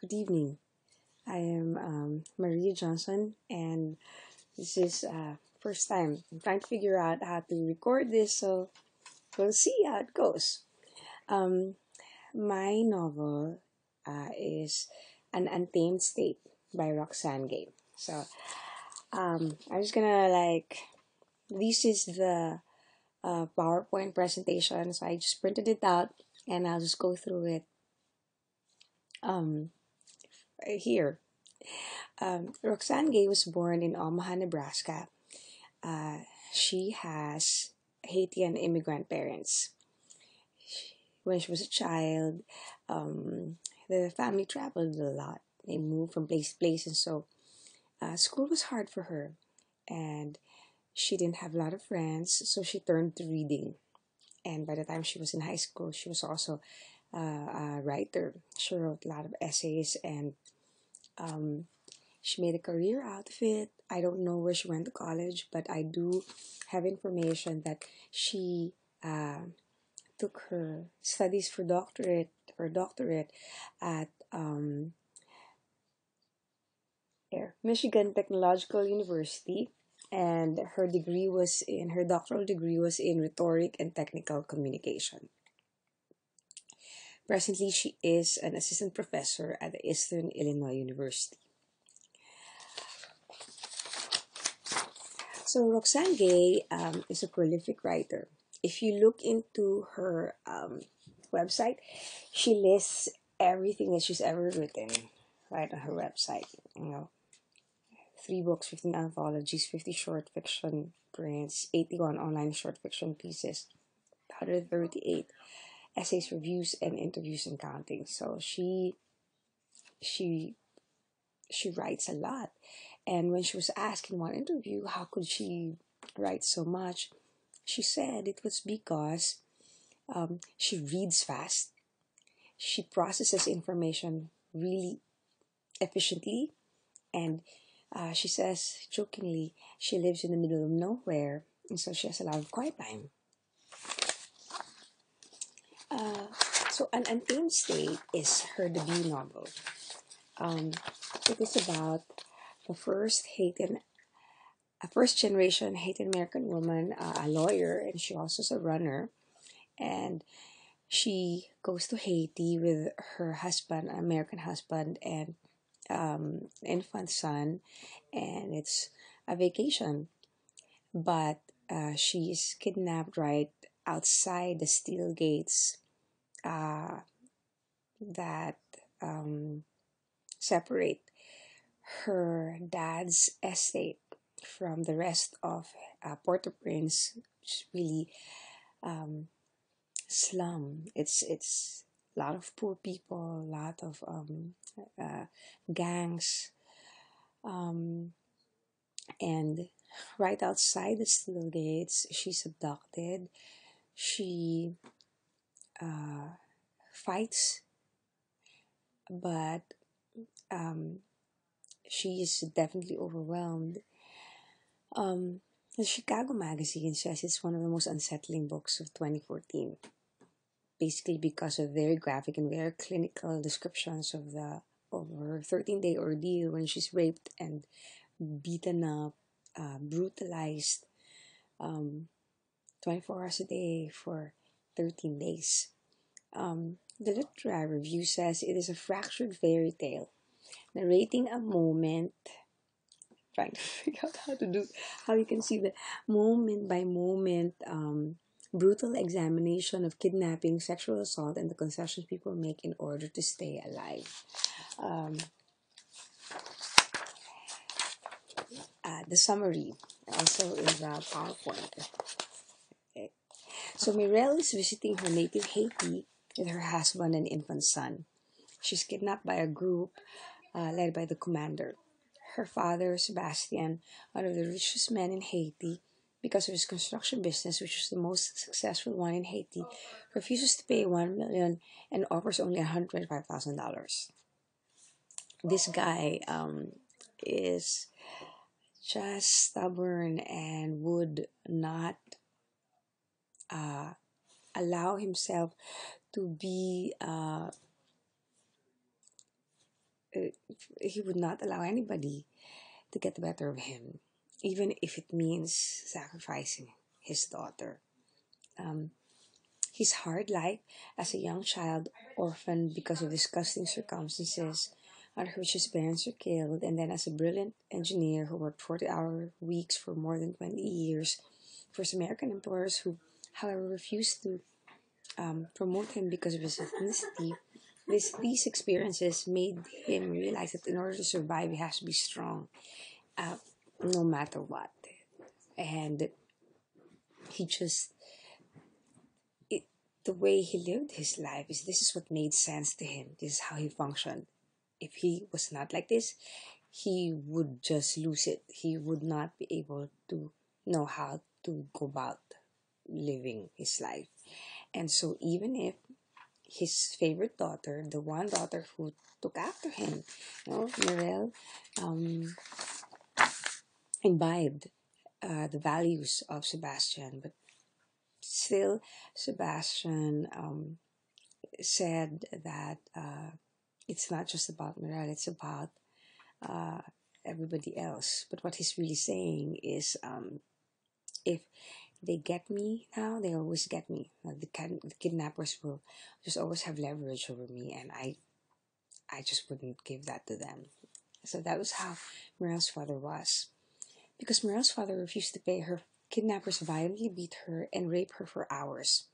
Good evening. I am Maria Johnson, and this is first time I'm trying to figure out how to record this, so we'll see how it goes. Um, my novel is An Untamed State by Roxane. So I'm just gonna this is the PowerPoint presentation, so I just printed it out and I'll just go through it um, right here. Roxane Gay was born in Omaha, Nebraska. Uh, she has Haitian immigrant parents. When she was a child, um, the family traveled a lot. They moved from place to place, and so school was hard for her. And she didn't have a lot of friends, so she turned to reading. And by the time she was in high school, she was also a writer. She wrote a lot of essays and um, she made a career out of it. I don't know where she went to college, but I do have information that she took her studies for doctorate at Michigan Technological University, and her doctoral degree was in rhetoric and technical communication. Presently, she is an assistant professor at the Eastern Illinois University. So Roxane Gay is a prolific writer. If you look into her website, she lists everything that she's ever written right on her website. You know, 3 books, 15 anthologies, 50 short fiction prints, 81 online short fiction pieces, 138 essays, reviews, and interviews and counting. So she she writes a lot. And when she was asked in one interview how could she write so much, she said it was because she reads fast, she processes information really efficiently, and she says jokingly she lives in the middle of nowhere, and so she has a lot of quiet time. Uh, so, An Untamed State is her debut novel. Um, it is about the a first generation Haitian American woman, a lawyer, and she also is a runner. And she goes to Haiti with her husband, an American husband, and infant son, and it's a vacation. But she is kidnapped right outside the steel gates uh, that um, separate her dad's estate from the rest of Port-au-Prince, which is really um, slum. It's a lot of poor people, a lot of gangs, um, and right outside the steel gates, she's abducted. She uh, fights, but um, she is definitely overwhelmed. The Chicago Magazine says it's one of the most unsettling books of 2014, basically because of very graphic and very clinical descriptions of her 13-day ordeal when she's raped and beaten up, brutalized, um, 24 hours a day for 13 days. The literary review says it is a fractured fairy tale, narrating a moment, trying to figure out how you can see the moment by moment brutal examination of kidnapping, sexual assault, and the concessions people make in order to stay alive. Um, the summary also is a PowerPoint. Okay. So Mirelle is visiting her native Haiti with her husband and infant son. She's kidnapped by a group led by the commander. Her father, Sebastian, one of the richest men in Haiti, because of his construction business, which was the most successful one in Haiti, refuses to pay 1 million and offers only $125,000. This guy is just stubborn and would not uh, allow himself to be uh, he would not allow anybody to get the better of him, even if it means sacrificing his daughter. Um, his hard life as a young child, orphaned because of disgusting circumstances under which his parents were killed, and then as a brilliant engineer who worked 40-hour weeks for more than 20 years for American employers who, however, refused to promote him because of his ethnicity. These experiences made him realize that in order to survive, he has to be strong, uh, no matter what. And he just, it, the way he lived his life is this is what made sense to him. This is how he functioned. If he was not like this, he would just lose it. He would not be able to know how to go about living his life. And so, even if his favorite daughter, the one daughter who took after him, Mirel, um, imbibed the values of Sebastian, but still, Sebastian said that it's not just about Mirel, it's about uh, everybody else. But what he's really saying is if they get me now, they always get me. Like the kidnappers will just always have leverage over me, and I just wouldn't give that to them. So that was how Mirel's father was. Because Mirel's father refused to pay her, kidnappers violently beat her and raped her for hours,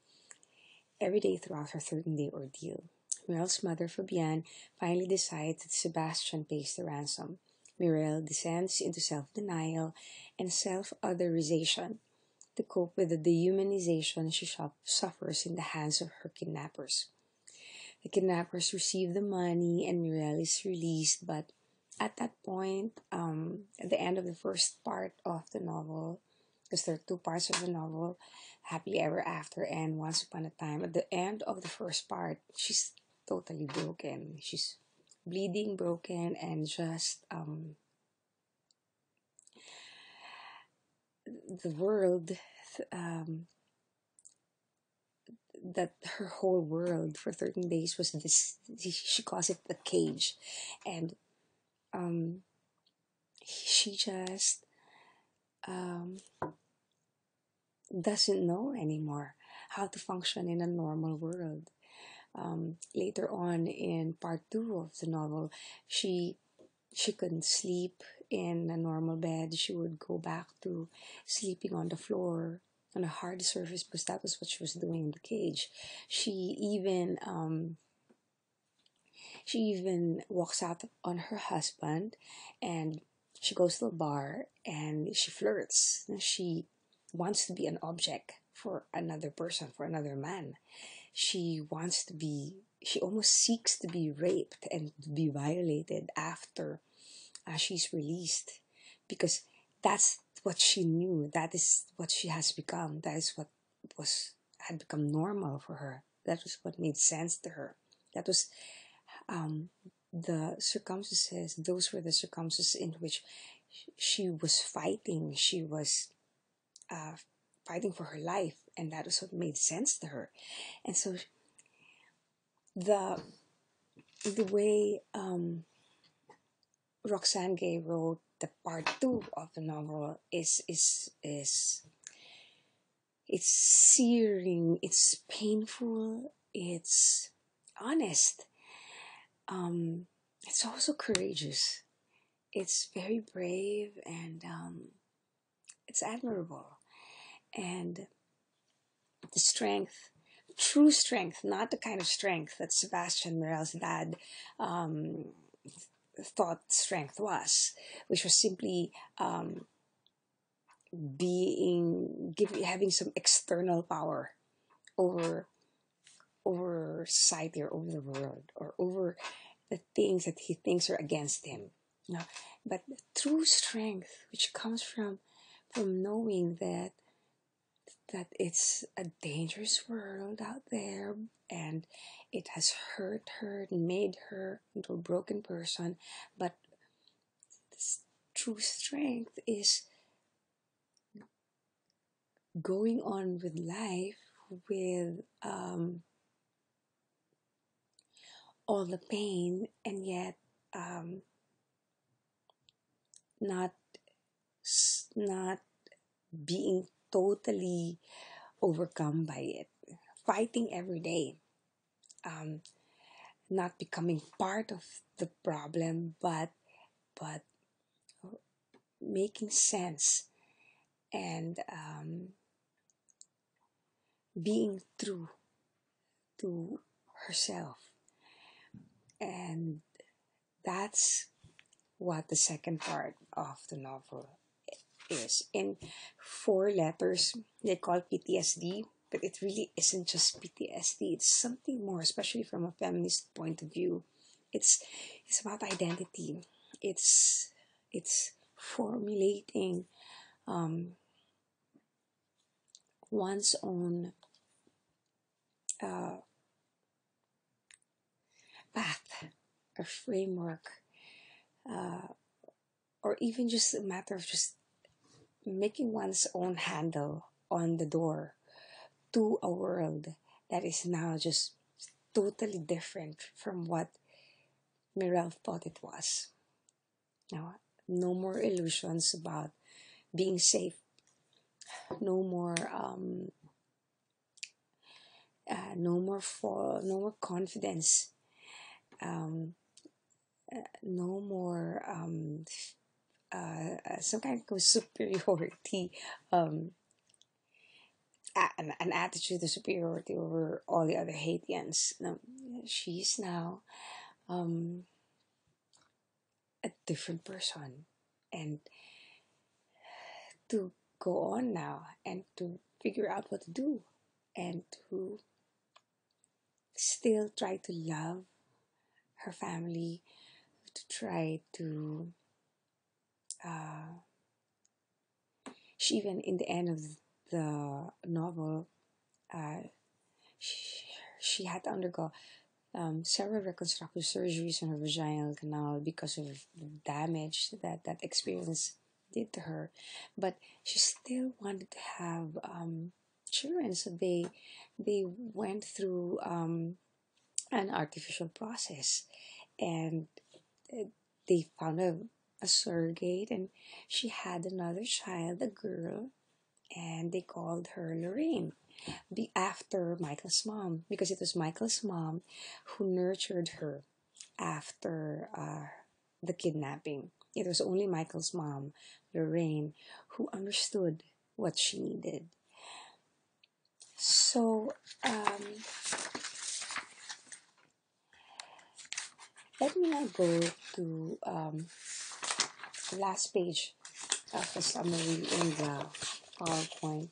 every day throughout her 13-day ordeal. Mirel's mother, Fabienne, finally decides that Sebastian pays the ransom. Mirel descends into self-denial and self-otherization to cope with the dehumanization she suffers in the hands of her kidnappers. The kidnappers receive the money and Mirel is released, but at that point, at the end of the first part of the novel, because there are two parts of the novel, Happily Ever After and Once Upon a Time, at the end of the first part, she's totally broken. She's bleeding, broken, and just the world, um, that her whole world for 13 days was this, she calls it the cage. And um, she just um, doesn't know anymore how to function in a normal world. Later on in part two of the novel, she couldn't sleep in a normal bed. She would go back to sleeping on the floor on a hard surface because that was what she was doing in the cage. She even she even walks out on her husband, and she goes to a bar and she flirts. She wants to be an object for another person, for another man. She wants to be, she almost seeks to be raped and to be violated after she's released, because that's what she knew. That is what she has become. That is what was had become normal for her. That was what made sense to her. That was um, the circumstances. Those were the circumstances in which she was fighting. She was uh, fighting for her life, and that was what made sense to her. And so the the way Roxane Gay wrote the part two of the novel is it's searing, it's painful, it's honest. It's also courageous. It's very brave, and it's admirable. And the strength, true strength, not the kind of strength that Sebastian Morel's dad um, thought strength was, which was simply having some external power over society or over the world or over the things that he thinks are against him. But true strength, which comes from knowing that it's a dangerous world out there, and it has hurt her and made her into a broken person. But true strength is going on with life with all the pain, and yet um, not not being totally overcome by it, fighting every day, um, not becoming part of the problem, but making sense and being true to herself. And that's what the second part of the novel is. In four letters, they call PTSD, but it really isn't just PTSD. It's something more, especially from a feminist point of view. It's it's about identity. It's formulating um, one's own uh, path or framework, uh, or even just a matter of just making one's own handle on the door to a world that is now just totally different from what Mirel thought it was. Now, no more illusions about being safe. No more, no more confidence. Um, no more some kind of superiority, um, an attitude of superiority over all the other Haitians. No, she's now um, a different person, and to go on now and to figure out what to do and to still try to love her family, to try to she even in the end of the novel, uh, she, she had to undergo several reconstructive surgeries on her vaginal canal because of the damage that that experience did to her. But she still wanted to have children, so they went through an artificial process, and uh, they found a surrogate, and she had another child, a girl, and they called her Lorraine, be after Michael's mom, because it was Michael's mom who nurtured her after the kidnapping. It was only Michael's mom, Lorraine, who understood what she needed. So let me now go to the last page of the summary in the PowerPoint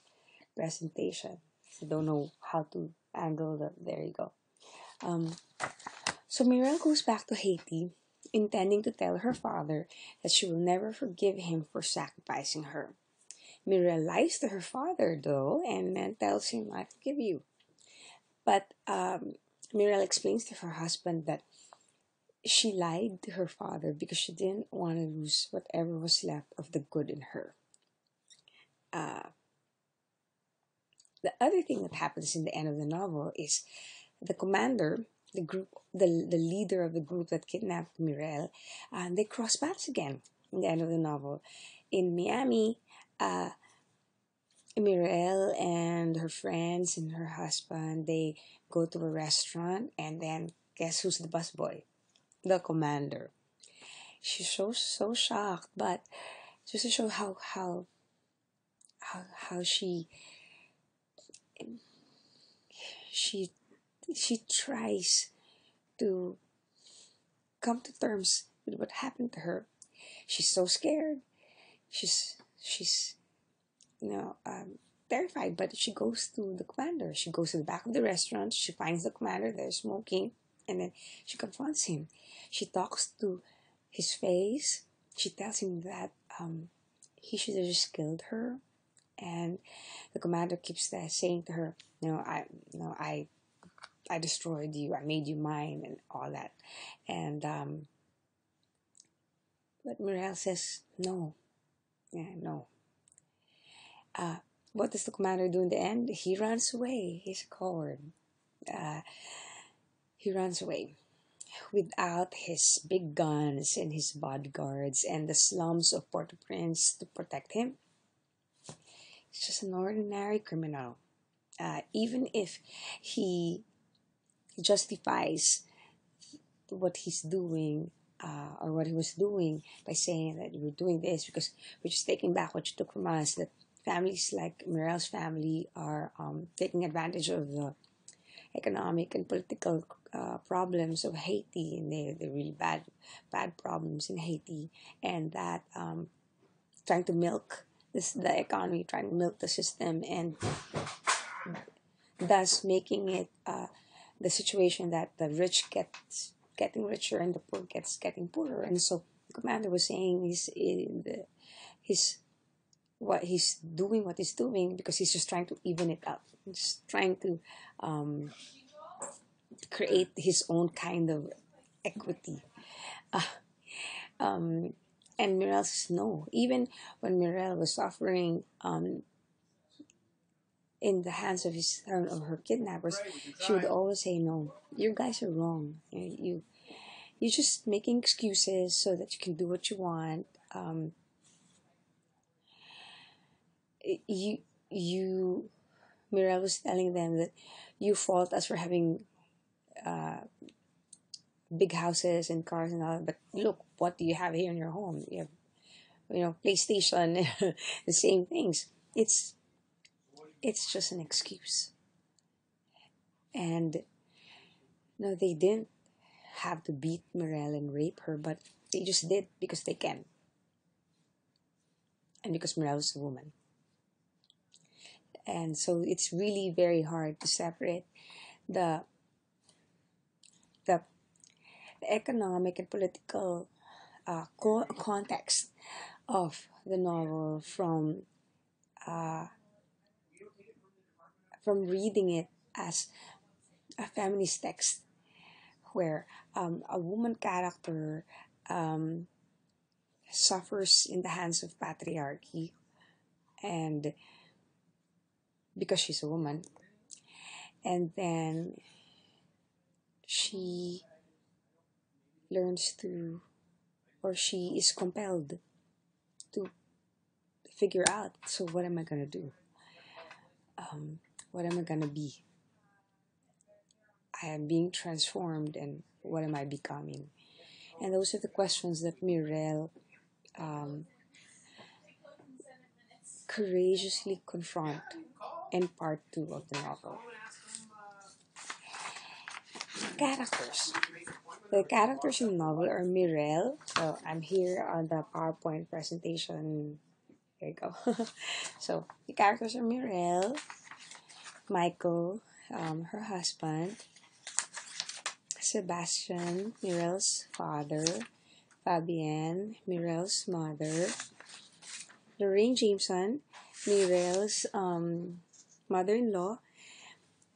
presentation. I don't know how to angle that. There you go. Um, So Mirelle goes back to Haiti, intending to tell her father that she will never forgive him for sacrificing her. Mirelle lies to her father, though, and then tells him, I forgive you. But Mirelle explains to her husband that she lied to her father because she didn't want to lose whatever was left of the good in her. Uh, the other thing that happens in the end of the novel is the commander, the leader of the group that kidnapped Mirelle, and they cross paths again in the end of the novel. In Miami, uh, Mirelle and her friends and her husband, they go to a restaurant, and then guess who's the busboy? The commander. She's so shocked, but just to show how she she tries to come to terms with what happened to her. She's so scared. She's terrified. But she goes to the commander. She goes to the back of the restaurant. She finds the commander there smoking, and then she confronts him. She talks to his face. She tells him that he should have just killed her, and the commander keeps saying to her, no, I destroyed you. I made you mine, and all that, and but Morel says no. Yeah, no. Uh, what does the commander do in the end? He runs away. He's a coward. Uh, he runs away. without his big guns and his bodyguards and the slums of Port-au-Prince to protect him. He's just an ordinary criminal. Even if he justifies what he's doing, or what he was doing, by saying that we're doing this because we're just taking back what you took from us, that families like Mirel's family are taking advantage of the economic and political problems of Haiti, and they're really bad problems in Haiti, and that trying to milk the economy, trying to milk the system, and thus making it the situation that the rich gets getting richer and the poor gets getting poorer. And so the commander was saying he's what he's doing because he's just trying to even it up. He's trying to um, create his own kind of equity. Uh, um, and Mirel says no. Even when Mirel was suffering in the hands of his or her kidnappers, she would always say, "No, you guys are wrong. You're just making excuses so that you can do what you want. Um, you you." Mirel was telling them that you fault us for having uh, big houses and cars and all, but look, what do you have here in your home? You have, PlayStation, the same things. It's just an excuse. And no, they didn't have to beat Mirel and rape her, but they just did because they can, and because Mirel was a woman. And so it's really very hard to separate the the, the economic and political context of the novel uh, from reading it as a feminist text where a woman character um, suffers in the hands of patriarchy, and because she's a woman, and then she learns to, or she is compelled to figure out, so what am I going to do? What am I going to be? I am being transformed, and what am I becoming? And those are the questions that Mirel um, courageously confront in part two of the novel. Characters. The characters in the novel are Mirel. So I'm here on the PowerPoint presentation. There you go. So the characters are Mirel, Michael, her husband, Sebastian, Mirel's father, Fabienne, Mirel's mother, Lorraine Jameson, Mirel's mother-in-law.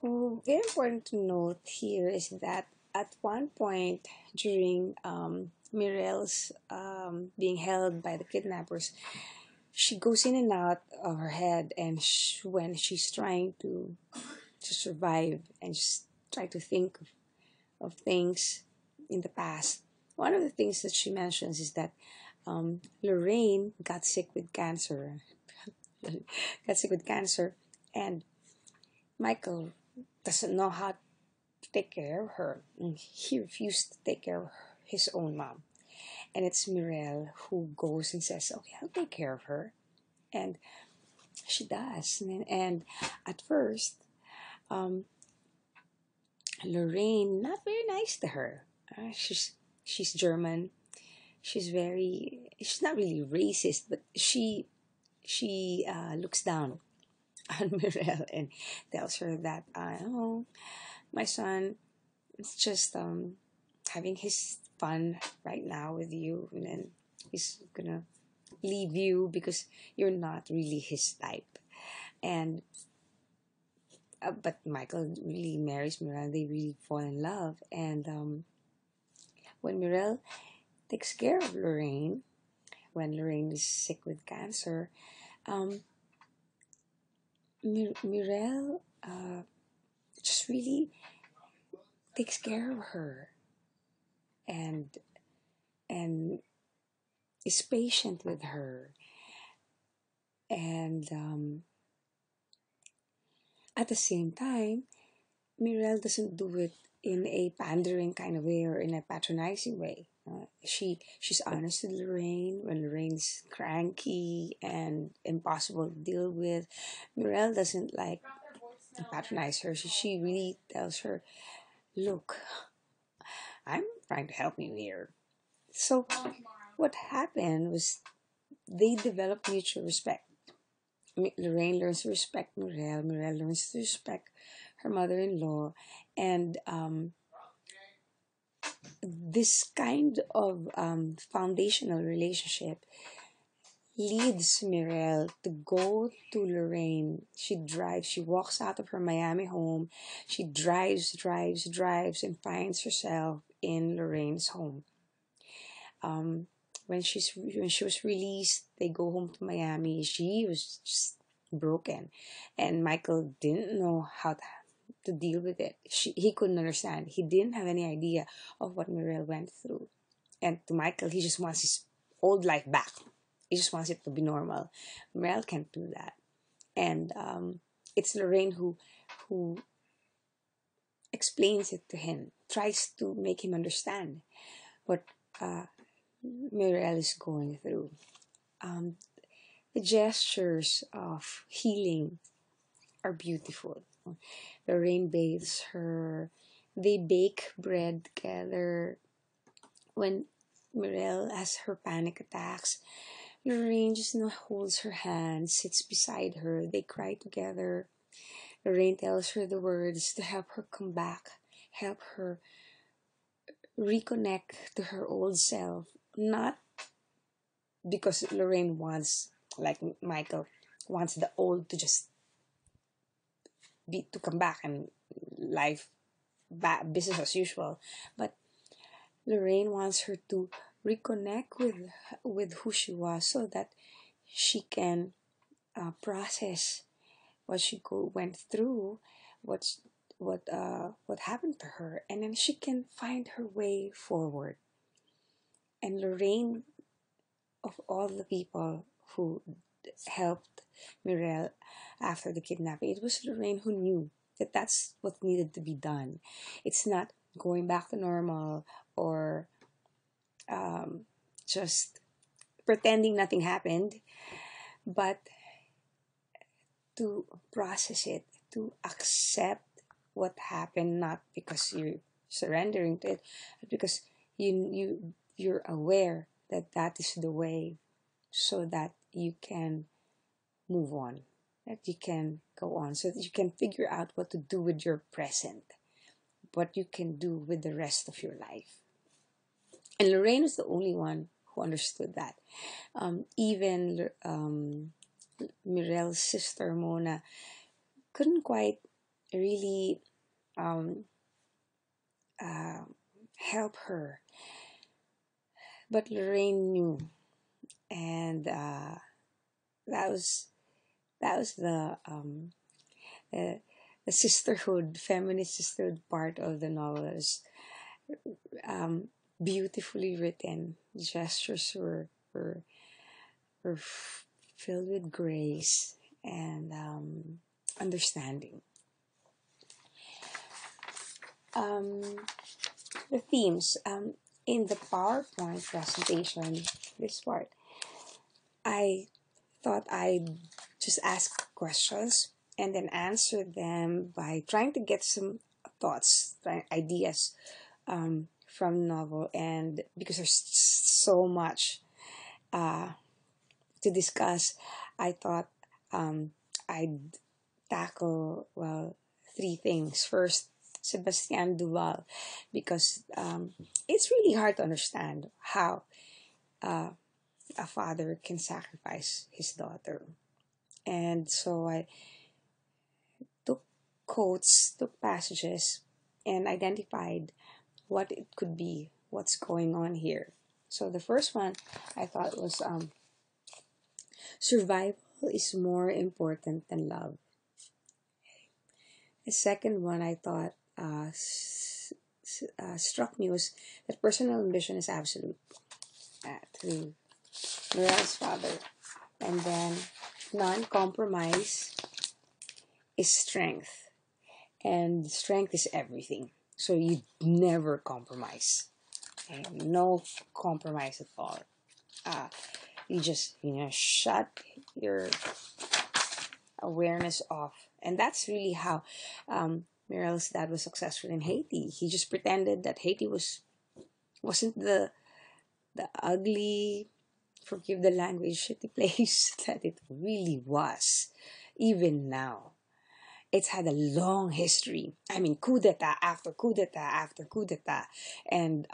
Very important to note here is that at one point during Mirel's being held by the kidnappers, she goes in and out of her head, and when she's trying to survive and just try to think of things in the past, one of the things that she mentions is that Lorraine got sick with cancer, got sick with cancer, and Michael doesn't know how to take care of her. And he refused to take care of his own mom. And it's Mirel who goes and says, "Okay, I'll take care of her." And she does. And at first, um, Lorraine not very nice to her. She's German. She's not really racist, but she looks down on Mirel and tells her that, "Oh, my son is just having his fun right now with you, and then he's gonna leave you because you're not really his type." And but Michael really marries Mirel. They really fall in love, and when Mirel takes care of Lorraine, when Lorraine is sick with cancer, um, Mirel just really takes care of her. and and is patient with her, and at the same time, Mirel doesn't do it in a pandering kind of way or in a patronizing way. She's honest with Lorraine when Lorraine's cranky and impossible to deal with. Mirel doesn't like patronize her. She really tells her, "Look, I'm trying to help you here." So what happened was they developed mutual respect. Lorraine learns to respect Mirel. Mirel learns to respect her mother-in-law, and this kind of foundational relationship leads Mirel to go to Lorraine. She walks out of her Miami home. She drives, and finds herself in Lorraine's home. When she was released, they go home to Miami. She was just broken, and Michael didn't know how to deal with it. He couldn't understand. He didn't have any idea of what Mirel went through. And to Michael, he just wants his old life back. He just wants it to be normal. Mirel can't do that, and it's Lorraine who explains it to him, tries to make him understand what Mirel is going through. Um, the gestures of healing are beautiful. Lorraine bathes her. They bake bread together. When Mirel has her panic attacks, Lorraine just holds her hand, sits beside her. They cry together. Lorraine tells her the words to help her come back, help her reconnect to her old self. Not because Lorraine wants, like Michael, wants the old to just be to come back and life back, business as usual, but Lorraine wants her to reconnect with who she was so that she can process what went through, what's what happened to her, and then she can find her way forward. And Lorraine, of all the people who helped Mirel after the kidnapping, it was Lorraine who knew that that's what needed to be done. It's not going back to normal or um, just pretending nothing happened, but to process it, to accept what happened, not because you're surrendering to it, but because you're aware that that is the way, so that you can move on, that you can go on, so that you can figure out what to do with your present, what you can do with the rest of your life. And Lorraine was the only one who understood that. Even Mirel's sister Mona couldn't quite really um, uh, help her, but Lorraine knew, and that was the the sisterhood, feminist sisterhood part of the novel is um, beautifully written. The gestures were filled with grace and understanding. Um, the themes in the PowerPoint presentation, this part, I thought I'd just ask questions and then answer them by trying to get some thoughts, ideas from the novel. And because there's so much uh, to discuss, I thought I'd tackle, well, three things. First, Sebastian Duval, because it's really hard to understand how uh, a father can sacrifice his daughter. And so I took quotes, took passages, and identified what it could be, what's going on here. So the first one I thought was survival is more important than love. The second one I thought struck me was that personal ambition is absolute to Morel's father, and then non-compromise is strength, and strength is everything. So you never compromise, okay? No compromise at all. Uh, you just shut your awareness off, and that's really how Mirel's dad was successful in Haiti. He just pretended that Haiti wasn't the ugly, forgive the language, shitty place that it really was. Even now, it's had a long history. I mean, coup d'etat after coup d'etat after coup d'etat, and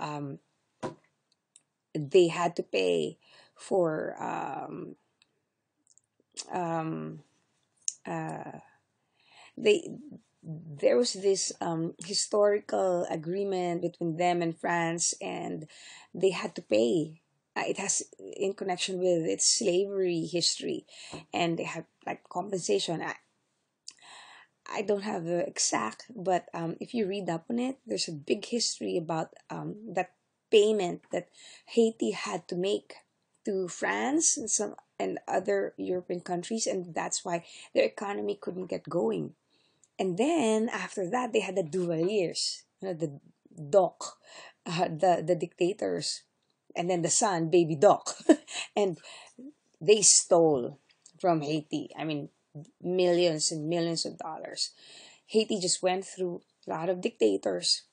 they had to pay for um, uh, they there was this historical agreement between them and France, and they had to pay. It has in connection with its slavery history, and they have like compensation. I don't have the exact, but if you read up on it, there's a big history about that payment that Haiti had to make to France and some and other European countries, and that's why their economy couldn't get going. And then after that, they had the Duvaliers, the Doc, the dictators, and then the son, Baby Doc, and they stole from Haiti. I mean, millions and millions of dollars. Haiti just went through a lot of dictators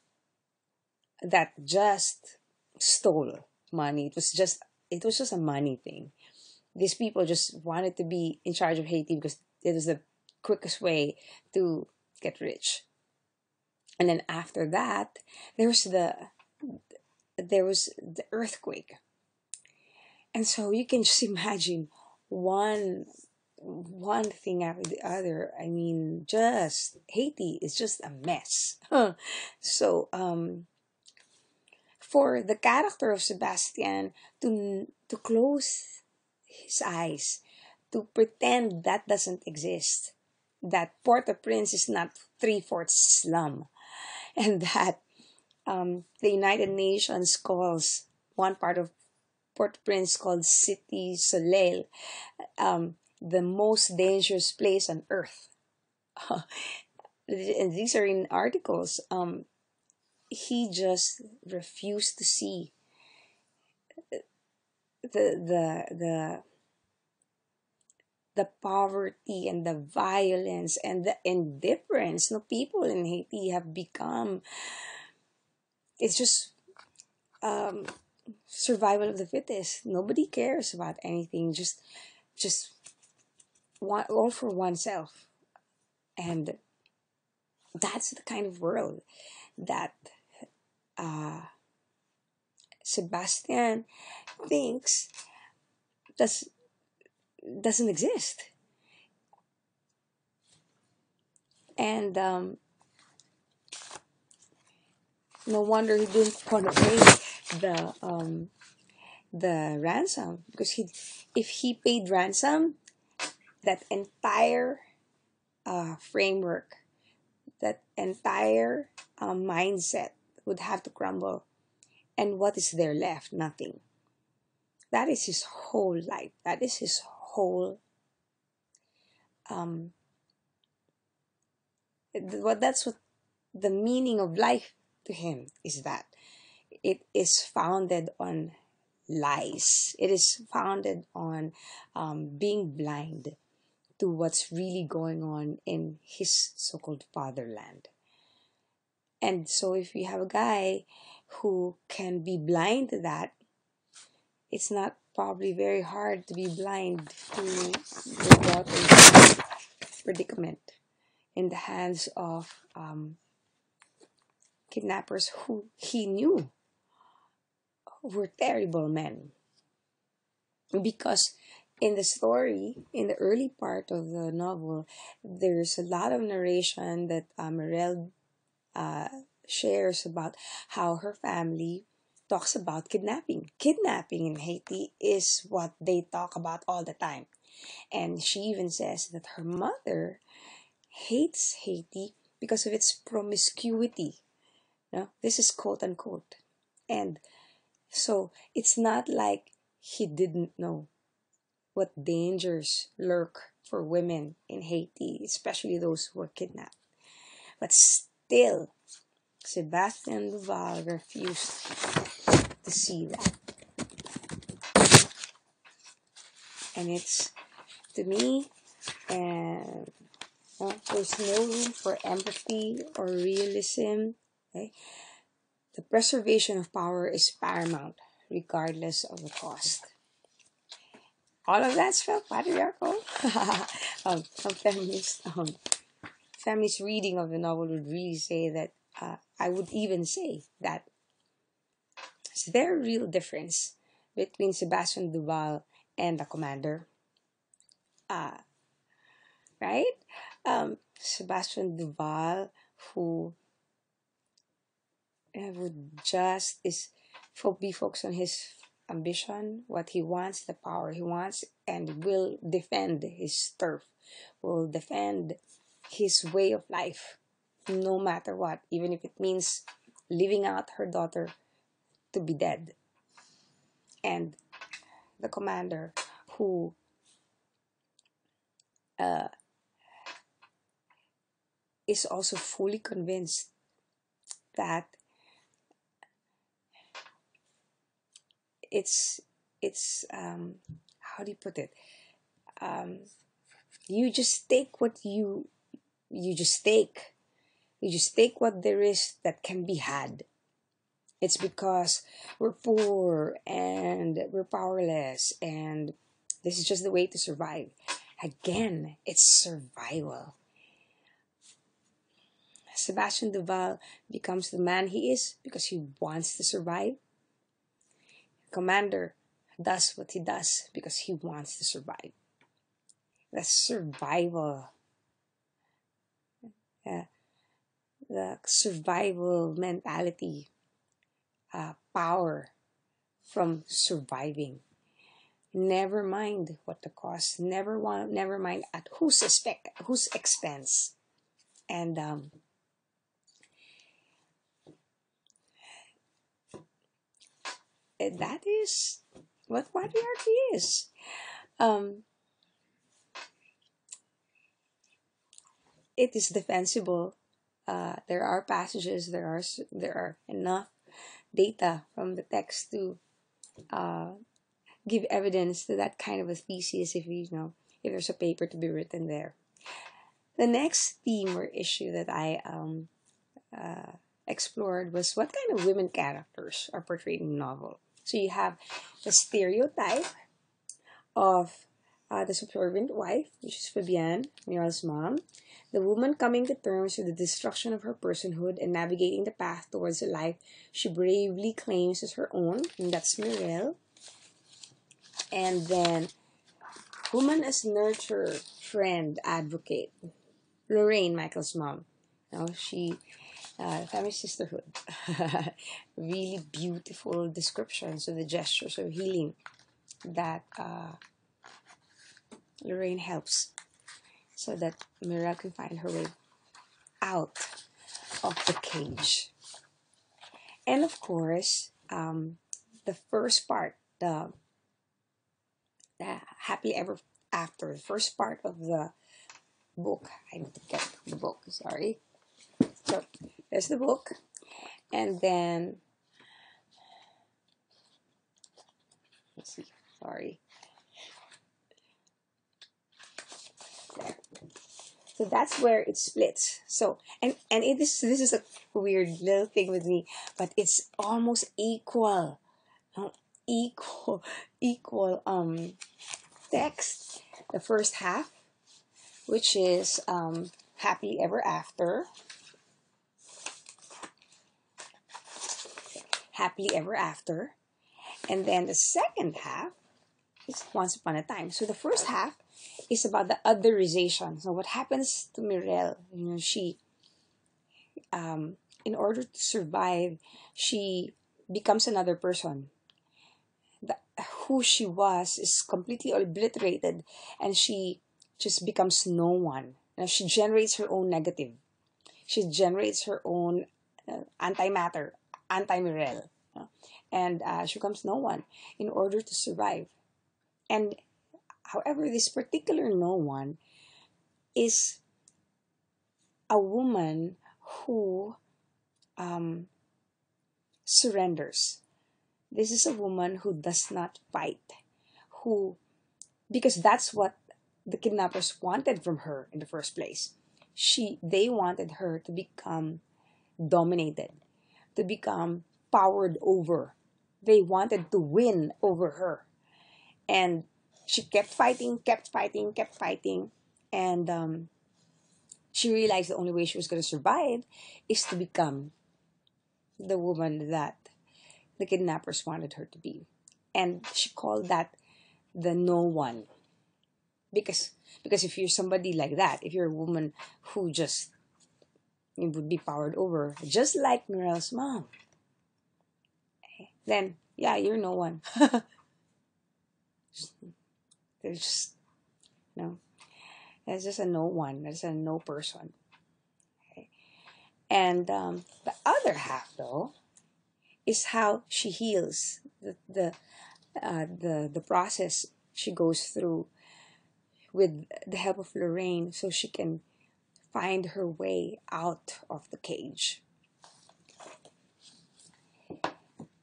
that just stole money. It was just a money thing. These people just wanted to be in charge of Haiti because it was the quickest way to get rich. And then after that, there was the earthquake. And so you can just imagine one thing after the other. I mean, just Haiti is just a mess. So for the character of Sebastian to close his eyes, to pretend that doesn't exist, that Port-au-Prince is not three-fourths slum, and that the United Nations calls one part of Port-au-Prince called City Soleil the most dangerous place on earth. And these are in articles. He just refused to see the the poverty and the violence and the indifference. No, people in Haiti have become. It's just um, survival of the fittest. Nobody cares about anything. Just one, all for oneself, and that's the kind of world that uh, Sebastian thinks does doesn't exist. And no wonder he didn't want to pay the ransom, because if he paid ransom, that entire framework, that entire mindset would have to crumble. And what is there left? Nothing. That is his whole life. That is his whole um that's what the meaning of life to him is, that it is founded on lies. It is founded on being blind to what's really going on in his so-called fatherland. And so if you have a guy who can be blind to that, it's not probably very hard to be blind to your daughter's predicament in the hands of kidnappers who he knew were terrible men. Because in the story, in the early part of the novel, there's a lot of narration that Morel shares about how her family talks about kidnapping. Kidnapping in Haiti is what they talk about all the time. And she even says that her mother hates Haiti because of its promiscuity. This is quote unquote. And so it's not like he didn't know what dangers lurk for women in Haiti, especially those who were kidnapped. But still, Sebastian Duval refused to see that. And it's, to me, and there's no room for empathy or realism. Okay? The preservation of power is paramount, regardless of the cost. All of that's felt patriarchal. Some feminist reading of the novel would really say that, I would even say that is there a real difference between Sebastian Duval and the commander? Uh, right? Sebastian Duval, who would just be focused on his ambition, what he wants, the power he wants, and will defend his turf, will defend his way of life, no matter what, even if it means leaving out her daughter to be dead. And the commander, who is also fully convinced that it's how do you put it? You just take what you just take. You just take what there is that can be had. It's because we're poor and we're powerless, and this is just the way to survive. Again, it's survival. Sebastian Duval becomes the man he is because he wants to survive. Commander does what he does because he wants to survive. That's survival. The survival mentality, power from surviving. Never mind what the cost. Never mind at whose expense. And that is what patriarchy is. It is defensible. There are passages. There are enough data from the text to give evidence to that kind of a thesis. If if there's a paper to be written there. The next theme or issue that I explored was what kind of women characters are portrayed in the novel. So you have the stereotype of the subservient wife, which is Fabienne, Miral's mom. The woman coming to terms with the destruction of her personhood and navigating the path towards a life she bravely claims as her own, and that's Mirel. And then, woman as nurturer, friend, advocate, Lorraine, Michael's mom. She, family sisterhood. Really beautiful descriptions of the gestures of healing that Lorraine helps so that Mirel can find her way out of the cage. And of course, the first part, the happily ever after, the first part of the book. I need to get the book, sorry. So there's the book, and then let's see, sorry. There. So that's where it splits. So and this is a weird little thing with me, but it's almost equal text. The first half, which is happily ever after, and then the second half is once upon a time. So the first half is about the otherization. So what happens to Mirel? She, in order to survive, she becomes another person. Who she was is completely obliterated, and she just becomes no one. Now she generates her own negative. She generates her own antimatter, anti-Mirel. And she becomes no one in order to survive. And however, this particular no one is a woman who um, surrenders. This is a woman who does not fight, who, because that's what the kidnappers wanted from her in the first place. They wanted her to become dominated, to become powered over. They wanted to win over her. And she kept fighting, kept fighting, kept fighting. And she realized the only way she was going to survive is to become the woman that the kidnappers wanted her to be. And she called that the no one. Because if you're somebody like that, if you're a woman who just would be powered over, just like Mirel's mom, then yeah, you're no one. There's just no. That's just a no one. That's a no person. Okay? And the other half, though, is how she heals the process she goes through with the help of Lorraine, so she can find her way out of the cage.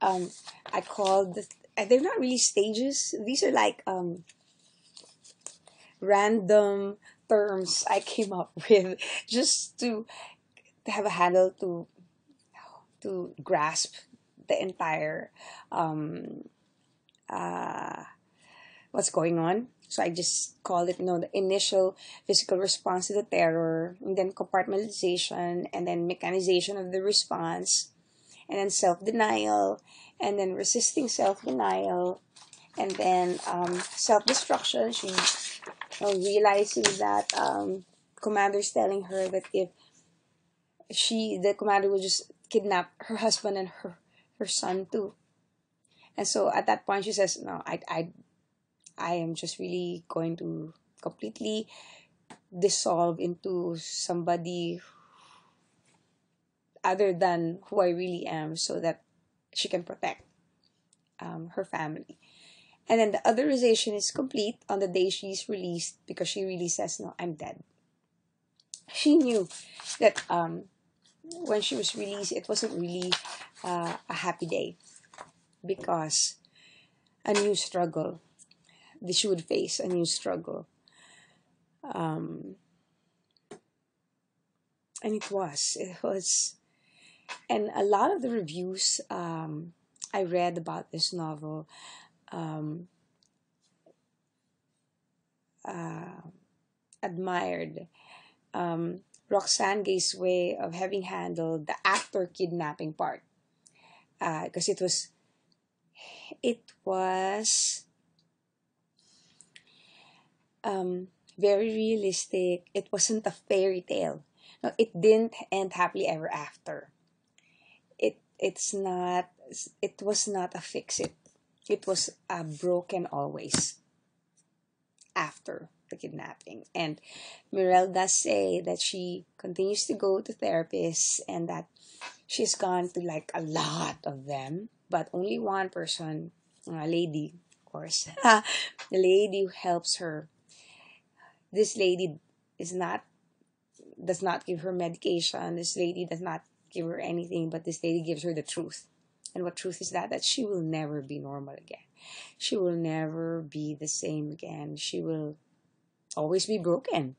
I called they're not really stages. These are like random terms I came up with just to have a handle to grasp the entire um, uh, what's going on. So I just called it, the initial physical response to the terror, and then compartmentalization, and then mechanization of the response, and then self-denial, and then resisting self-denial, and then self-destruction. She realizing that commander's telling her that if the commander would just kidnap her husband and her son too. And so at that point she says, no, I am just really going to completely dissolve into somebody other than who I really am, so that she can protect her family. And then the otherization is complete on the day she's released, because she really says, no, I'm dead. She knew that when she was released, it wasn't really a happy day, because a new struggle, she would face a new struggle. Um, and it was, and a lot of the reviews I read about this novel um, uh, admired Roxane Gay's way of having handled the actor kidnapping part, because it was very realistic. It wasn't a fairy tale. No, it didn't end happily ever after. It was not a fix it. It was a broken always after the kidnapping. And Mirel does say that she continues to go to therapists, and that she's gone to like a lot of them, but only one person, a lady, of course, the lady who helps her. This lady is not does not give her medication. This lady does not give her anything, but this lady gives her the truth. And what truth is that? That she will never be normal again. She will never be the same again. She will always be broken.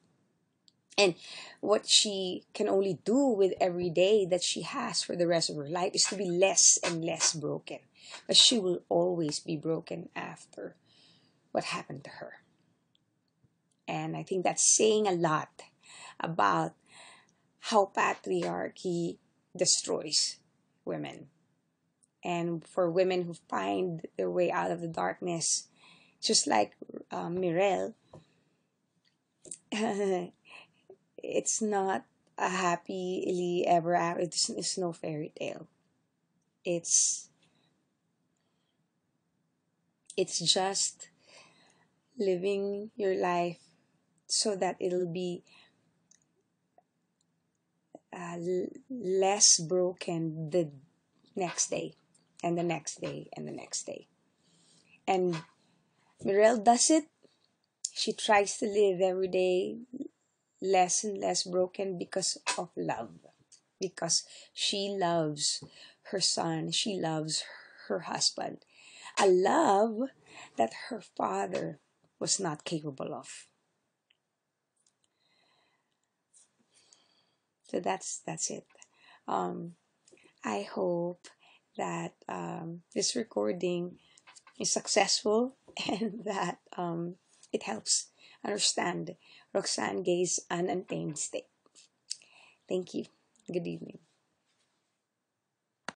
And what she can only do with every day that she has for the rest of her life is to be less and less broken. But she will always be broken after what happened to her. And I think that's saying a lot about how patriarchy destroys women. And for women who find their way out of the darkness, just like Mirel, it's not a happily ever after. It's no fairy tale. It's it's just living your life so that it'll be less broken the next day, and the next day, and the next day. And Mirelle does it. She tries to live every day less and less broken because of love. Because she loves her son, she loves her husband. A love that her father was not capable of. So that's it. Um, I hope that this recording is successful and that it helps understand Roxane Gay's an untamed state. Thank you. Good evening.